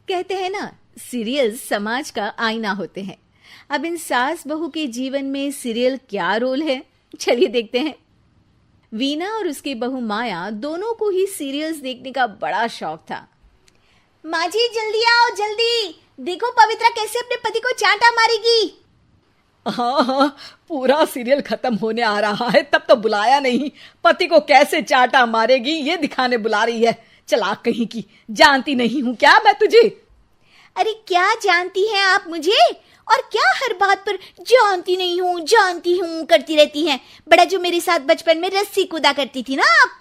कहते हैं ना, सीरियल समाज का आईना होते हैं। अब इन सास बहू के जीवन में सीरियल क्या रोल है, चलिए देखते हैं। वीना और उसकी बहू माया दोनों को ही सीरियल्स देखने का बड़ा शौक था। माँ जी जल्दी आओ, जल्दी देखो पवित्रा कैसे अपने पति को चांटा मारेगी। हाँ हाँ, पूरा सीरियल खत्म होने आ रहा है, तब तो बुलाया नहीं। पति को कैसे चाटा मारेगी ये दिखाने बुला रही है। चालाक कहीं की, जानती नहीं हूँ क्या मैं तुझे? अरे क्या जानती हैं आप मुझे, और क्या हर बात पर जानती हूँ करती रहती हैं। बड़ा जो मेरे साथ बचपन में रस्सी कूदा करती थी ना आप।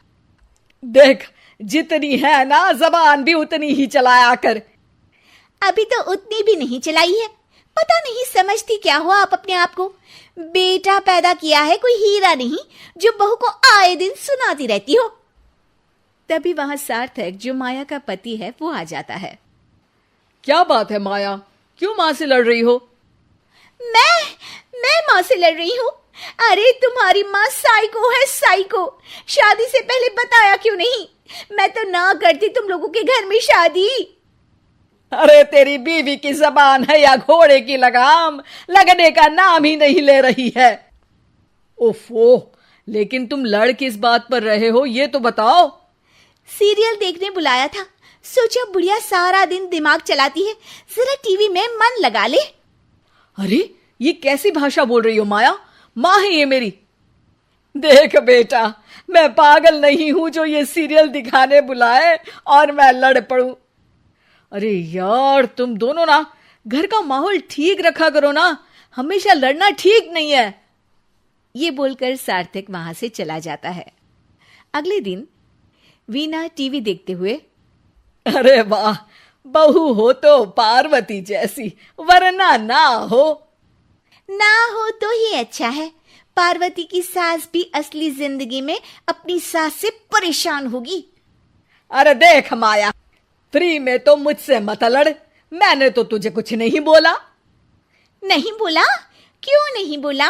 देख, जितनी है ना जबान भी उतनी ही चलाया कर। अभी तो उतनी भी नहीं चलाई है। पता नहीं समझती क्या हो आप अपने आप को। बेटा पैदा किया है कोई हीरा नहीं जो बहू को आए दिन सुनाती रहती हो। तभी वहां सार्थक, जो माया का पति है, वो आ जाता है। क्या बात है माया, क्यों माँ से लड़ रही हो? मैं माँ से लड़ रही हूँ? अरे तुम्हारी माँ साइको है, साइको। शादी से पहले बताया क्यों नहीं? मैं तो ना करती तुम लोगों के घर में शादी। अरे तेरी बीवी की जबान है या घोड़े की लगाम, लगने का नाम ही नहीं ले रही है। ओफो, लेकिन तुम लड़ किस बात पर रहे हो ये तो बताओ। सीरियल देखने बुलाया था, सोचा बुढ़िया सारा दिन दिमाग चलाती है, जरा टीवी में मन लगा ले। अरे ये कैसी भाषा बोल रही हो माया? माँ है ये मेरी। देख बेटा, मैं पागल नहीं हूं जो ये सीरियल दिखाने बुलाए और मैं लड़ पड़ूं। अरे यार, तुम दोनों ना घर का माहौल ठीक रखा करो ना, हमेशा लड़ना ठीक नहीं है। ये बोलकर सार्थक वहां से चला जाता है। अगले दिन वीना टीवी देखते हुए, अरे वाह, बहू हो तो पार्वती जैसी, वरना ना हो तो ही अच्छा है। पार्वती की सास भी असली जिंदगी में अपनी सास से परेशान होगी। अरे देख माया, फ्री में तो मुझसे मत लड़। मैंने तो तुझे कुछ नहीं बोला। नहीं बोला? क्यों नहीं बोला?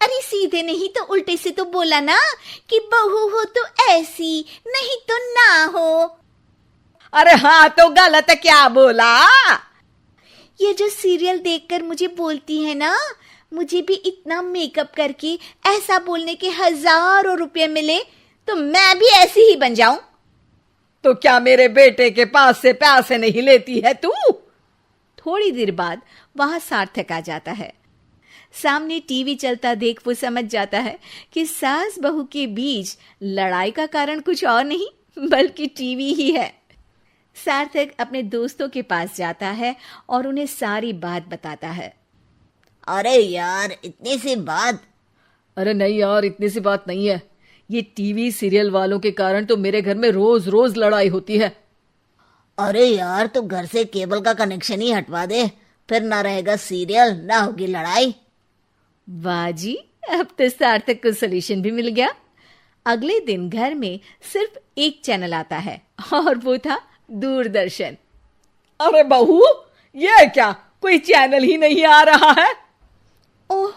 अरे सीधे नहीं तो उल्टे से तो बोला ना कि बहू हो तो ऐसी, नहीं तो ना हो। अरे हाँ, तो गलत क्या बोला? ये जो सीरियल देखकर मुझे बोलती है ना, मुझे भी इतना मेकअप करके ऐसा बोलने के हजारों रुपए मिले तो मैं भी ऐसी ही बन जाऊं। तो क्या मेरे बेटे के पास से पैसे नहीं लेती है तू? थोड़ी देर बाद वहां सार्थक आ जाता है। सामने टीवी चलता देख वो समझ जाता है कि सास बहू के बीच लड़ाई का कारण कुछ और नहीं बल्कि टीवी ही है। सार्थक अपने दोस्तों के पास जाता है और उन्हें सारी बात बताता है। अरे यार, इतनी सी बात? अरे नहीं यार, इतनी सी बात नहीं है। ये टीवी सीरियल वालों के कारण तो मेरे घर में रोज रोज लड़ाई होती है। अरे यार, तो घर से केबल का कनेक्शन ही हटवा दे, फिर ना रहेगा सीरियल ना होगी लड़ाई। वाह जी, अब तो सार्थक को सोल्यूशन भी मिल गया। अगले दिन घर में सिर्फ एक चैनल आता है और वो था दूरदर्शन। अरे बहू, ये क्या, कोई चैनल ही नहीं आ रहा है? ओह,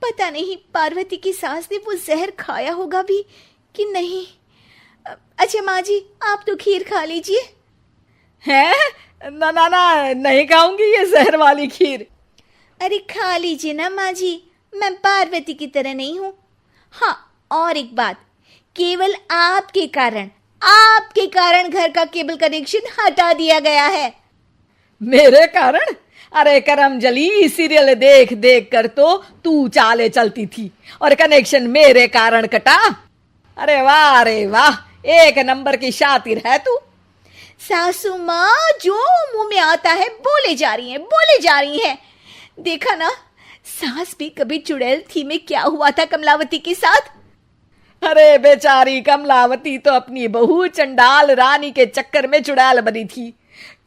पता नहीं पार्वती की सास ने वो जहर खाया होगा भी कि नहीं। अच्छा माँ जी, आप तो खीर खा लीजिए। हैं? ना ना ना, नहीं खाऊंगी ये जहर वाली खीर। अरे खा लीजिए ना माँ जी, मैं पार्वती की तरह नहीं हूँ। हाँ, और एक बात, केवल आपके कारण घर का केबल कनेक्शन हटा दिया गया है। मेरे कारण? अरे करमजली, सीरियल देख देख कर तो तू चाले चलती थी और कनेक्शन मेरे कारण कटा। अरे वाह, एक नंबर की शातिर है तू। सासू माँ जो मुंह में आता है बोले जा रही है। देखा ना, सास भी कभी चुड़ैल थी में क्या हुआ था कमलावती के साथ। अरे बेचारी कमलावती तो अपनी बहू चंडाल रानी के चक्कर में चुड़ैल बनी थी।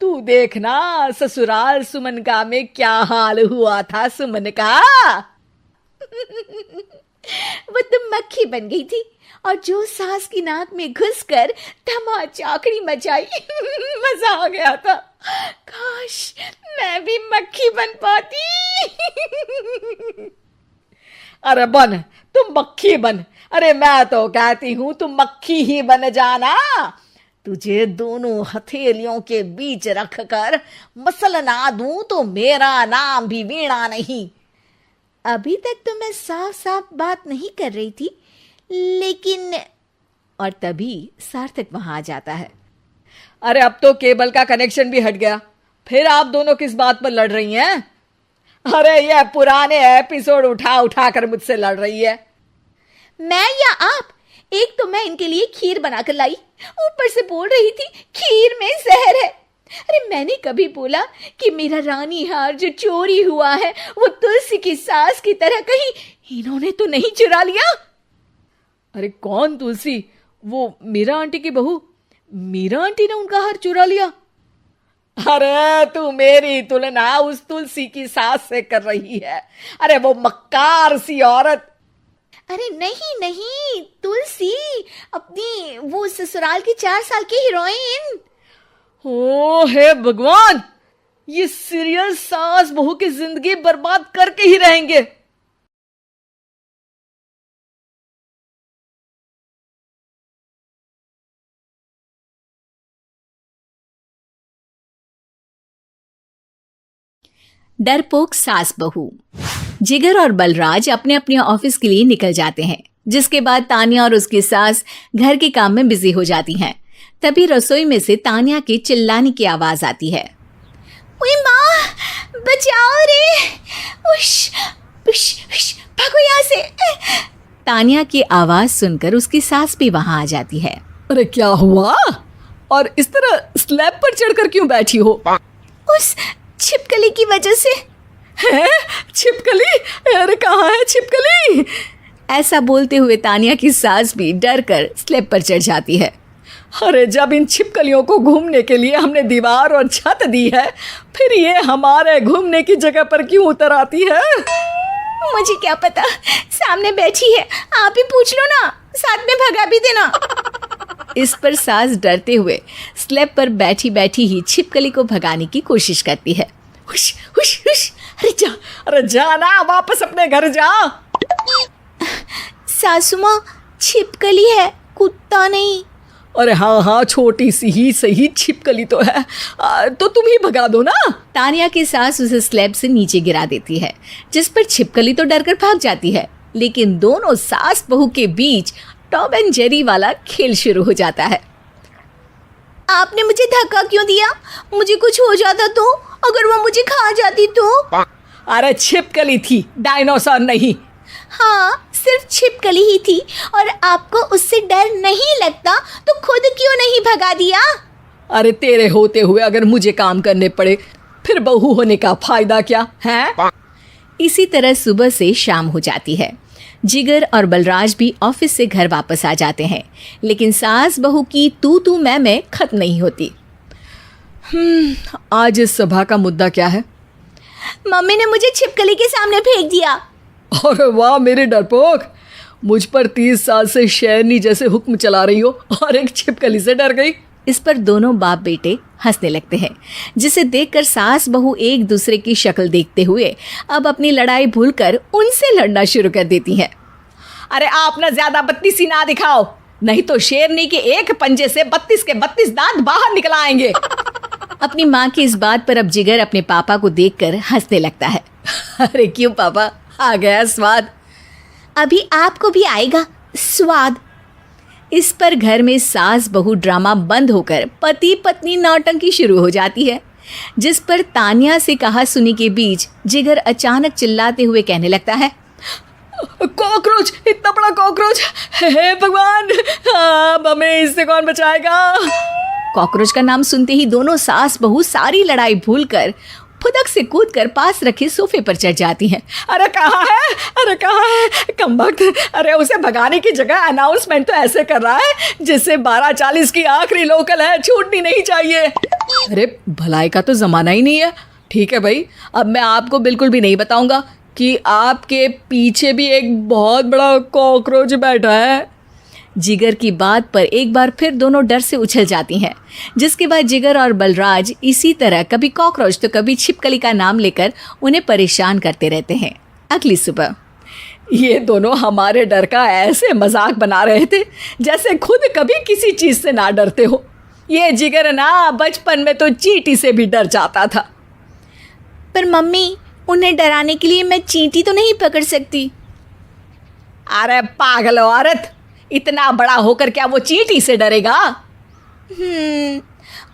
तू देखना ससुराल सुमन का में क्या हाल हुआ था सुमन का। वो तो मक्खी बन गई थी और जो सास की नाक में घुसकर धमाचाकड़ी मचाई मजा आ गया था। काश मैं भी मक्खी बन पाती। अरे बन, तुम मक्खी बन। अरे मैं तो कहती हूं तुम मक्खी ही बन जाना। तुझे दोनों हथेलियों के बीच रखकर मसलना दूं तो मेरा नाम भी वीणा नहीं। अभी तक तो मैं साफ साफ बात नहीं कर रही थी, लेकिन और तभी सार्थक वहां आ जाता है। अरे अब तो केबल का कनेक्शन भी हट गया, फिर आप दोनों किस बात पर लड़ रही हैं? अरे ये पुराने एपिसोड उठा उठा कर मुझसे लड़ रही है। मैं या आप? एक तो मैं इनके लिए खीर बनाकर लाई, ऊपर से बोल रही थी खीर में जहर है। अरे मैंने कभी बोला कि मेरा रानी हार जो चोरी हुआ है वो तुलसी की सास की तरह कहीं इन्होंने तो नहीं चुरा लिया? अरे कौन तुलसी? वो मीरा आंटी की बहू। मीरा आंटी ने उनका हार चुरा लिया? अरे तू मेरी तुलना उस तुलसी की सास से कर रही है। अरे वो मक्कार सी औरत। अरे नहीं नहीं, तुलसी अपनी वो ससुराल की 4 साल की हीरोइन। ओ हे भगवान, ये सीरियल सास बहू की जिंदगी बर्बाद करके ही रहेंगे। डरपोक सास बहू। जिगर और बलराज अपने अपने ऑफिस के लिए निकल जाते हैं, जिसके बाद तानिया और उसकी सास घर के काम में बिजी हो जाती हैं। तभी रसोई में से तानिया के चिल्लाने की आवाज आती है। ओए माँ, बचाओ रे! उश, उश, उश, भागो यहाँ से! तानिया की आवाज सुनकर उसकी सास भी वहां आ जाती है। अरे क्या हुआ? और इस तरह स्लैब पर चढ़कर क्यों बैठी हो? उस छिपकली की वजह से। है? छिपकली? अरे कहाँ है छिपकली? ऐसा बोलते हुए तानिया की सास भी डर कर स्लैब पर चढ़ जाती है। अरे जब इन छिपकलियों को घूमने के लिए हमने दीवार और छत दी है, फिर ये हमारे घूमने की जगह पर क्यों उतर आती है? मुझे क्या पता, सामने बैठी है, आप ही पूछ लो ना, साथ में भगा भी देना। इस पर सास डरते हुए स्लैब पर बैठी बैठी ही छिपकली को भगाने की कोशिश करती है। हुश, हुश, हुश, अरे जा ना, वापस अपने घर जा। सासू माँ, छिपकली है, कुत्ता नहीं। अरे हाँ हाँ, छोटी सी ही सही छिपकली तो है, तो तुम ही भगा दो ना। तानिया की सास उसे स्लैब से नीचे गिरा देती है, जिस पर छिपकली तो डरकर भाग जाती है, लेकिन दोनों सास बहू के बीच टॉम एंड जेरी वाला खेल शुरू हो जाता है। आपने मुझे धक्का क्यों दिया? मुझे कुछ हो जाता तो? अगर वो मुझे खा जाती तो? अरे छिपकली थी, डायनासोर नहीं। हाँ, सिर्फ छिपकली ही थी, और आपको उससे डर नहीं लगता तो खुद क्यों नहीं भगा दिया? अरे तेरे होते हुए अगर मुझे काम करने पड़े, फिर बहू होने का फायदा क्या है? इसी तरह सुबह से शाम हो जाती है। जिगर और बलराज भी ऑफिस से घर वापस आ जाते हैं, लेकिन सास बहू की तू मैं खत्म नहीं होती। आज इस सभा का मुद्दा क्या है? मम्मी ने मुझे छिपकली के सामने फेंक दिया। अरे वाह मेरे डरपोक, मुझ पर 30 साल से शेरनी जैसे हुक्म चला रही हो और एक छिपकली से डर गई। इस पर दोनों बाप बेटे हंसने लगते हैं, जिसे देखकर सास बहू एक दूसरे की शक्ल देखते हुए अब अपनी लड़ाई भूलकर उनसे लड़ना शुरू कर देती हैं। अरे आप ना ज्यादा बत्तीसी ना दिखाओ, नहीं तो शेरनी के एक पंजे से 32 के 32 दांत बाहर निकल आएंगे। अपनी माँ की इस बात पर अब जिगर अपने पापा को देखकर हंसने लगता है। अरे क्यों पापा, आ गया स्वाद? अभी आपको भी आएगा स्वाद। इस पर घर में सास बहू ड्रामा बंद होकर पति पत्नी नौटंकी शुरू हो जाती है, जिस पर तानिया से कहा सुनी के बीच जिगर अचानक चिल्लाते हुए कहने लगता है, कॉकरोच, इतना बड़ा कॉकरोच! हे भगवान, अब हमें इससे कौन बचाएगा? कॉकरोच का नाम सुनते ही दोनों सास बहू सारी लड़ाई भूलकर फुदक से कूदकर पास रखे सोफे पर चढ़ जाती हैं। अरे कहाँ है? अरे कहाँ है? कमबख्त! अरे उसे भगाने की जगह अनाउंसमेंट तो ऐसे कर रहा है जिससे 12:40 की आखिरी लोकल है, छूटनी नहीं चाहिए। अरे भलाई का तो जमाना ही नहीं है। ठीक है भाई, अब मैं आपको बिल्कुल भी नहीं बताऊंगा कि आपके पीछे भी एक बहुत बड़ा कॉकरोच बैठा है। जिगर की बात पर एक बार फिर दोनों डर से उछल जाती हैं, जिसके बाद जिगर और बलराज इसी तरह कभी कॉकरोच तो कभी छिपकली का नाम लेकर उन्हें परेशान करते रहते हैं। अगली सुबह ये दोनों हमारे डर का ऐसे मजाक बना रहे थे जैसे खुद कभी किसी चीज से ना डरते हो। ये जिगर ना बचपन में तो चींटी से भी डर जाता था। पर मम्मी, उन्हें डराने के लिए मैं चींटी तो नहीं पकड़ सकती। अरे पागल औरत, इतना बड़ा होकर क्या वो चींटी से डरेगा?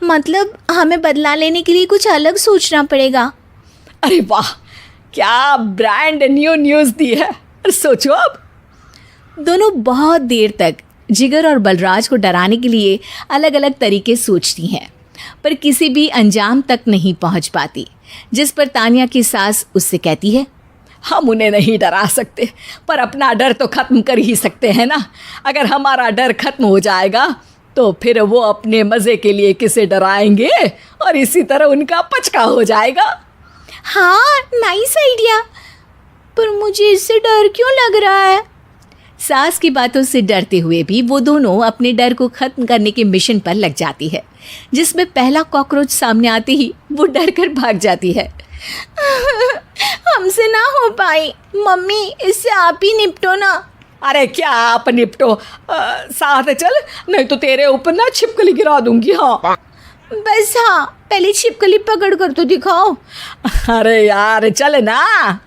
मतलब हमें बदला लेने के लिए कुछ अलग सोचना पड़ेगा। अरे वाह, क्या ब्रांड न्यू न्यूज़ दी है। सोचो अब। दोनों बहुत देर तक जिगर और बलराज को डराने के लिए अलग अलग तरीके सोचती हैं, पर किसी भी अंजाम तक नहीं पहुंच पाती। जिस पर तानिया की सास उससे कहती है, हम उन्हें नहीं डरा सकते, पर अपना डर तो खत्म कर ही सकते हैं ना। अगर हमारा डर खत्म हो जाएगा तो फिर वो अपने मज़े के लिए किसे डराएंगे और इसी तरह उनका पचका हो जाएगा। हाँ, नाइस आइडिया। पर मुझे इससे डर क्यों लग रहा है? सास की बातों से डरते हुए भी वो दोनों अपने डर को खत्म करने के मिशन पर लग जाती है, जिसमें पहला कॉकरोच सामने आते ही वो डर कर भाग जाती है। हमसे ना हो पाई मम्मी, इससे आप ही निपटो ना। अरे क्या आप निपटो, साथ चल, नहीं तो तेरे ऊपर ना छिपकली गिरा दूंगी। हाँ बस हाँ, पहले छिपकली पकड़ कर तो दिखाओ। अरे यार चल ना।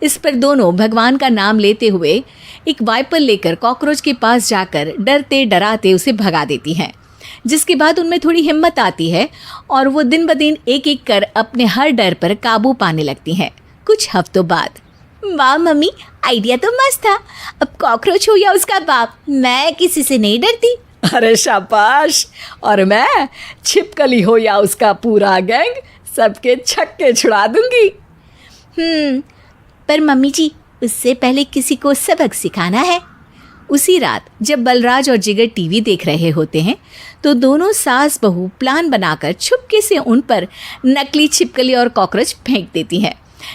इस पर दोनों भगवान का नाम लेते हुए एक वाइपर लेकर कॉकरोच के पास जाकर डरते डराते उसे भगा देती हैं, जिसके बाद उनमें थोड़ी हिम्मत आती है और वो दिन ब दिन एक एक कर अपने हर डर पर काबू पाने लगती हैं। कुछ हफ्तों बाद, वाह मम्मी, आइडिया तो मस्त था। अब कॉकरोच हो या उसका बाप, मैं किसी से नहीं डरती। अरे शाबाश। और मैं छिपकली हो या उसका पूरा गैंग, सबके छक्के छुड़ा दूंगी। पर मम्मी जी, उससे पहले किसी को सबक सिखाना है। उसी रात जब बलराज और जिगर टीवी देख रहे होते हैं तो दोनों सास बहू प्लान बनाकर छुपके से उन पर नकली छिपकली और कॉकरोच फेंक देती हैं,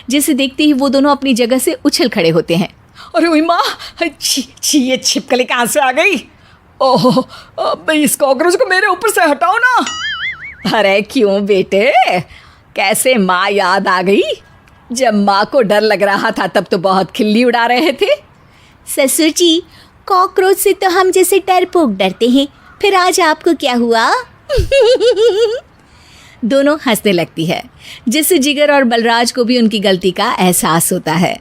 जिसे देखते ही वो दोनों अपनी जगह से उछल खड़े होते हैं। अरे ओए माँ, छी, ये छिपकली कहाँ से आ गई? ओह, इस कॉकरोच को मेरे ऊपर से हटाओ ना। अरे क्यों बेटे, कैसे माँ याद आ गई? जब माँ को डर लग रहा था तब तो बहुत खिल्ली उड़ा रहे थे। ससुर जी, कॉकरोच से तो हम जैसे डरपोक डरते हैं, फिर आज आपको क्या हुआ? दोनों हंसने लगती है, जिससे जिगर और बलराज को भी उनकी गलती का एहसास होता है।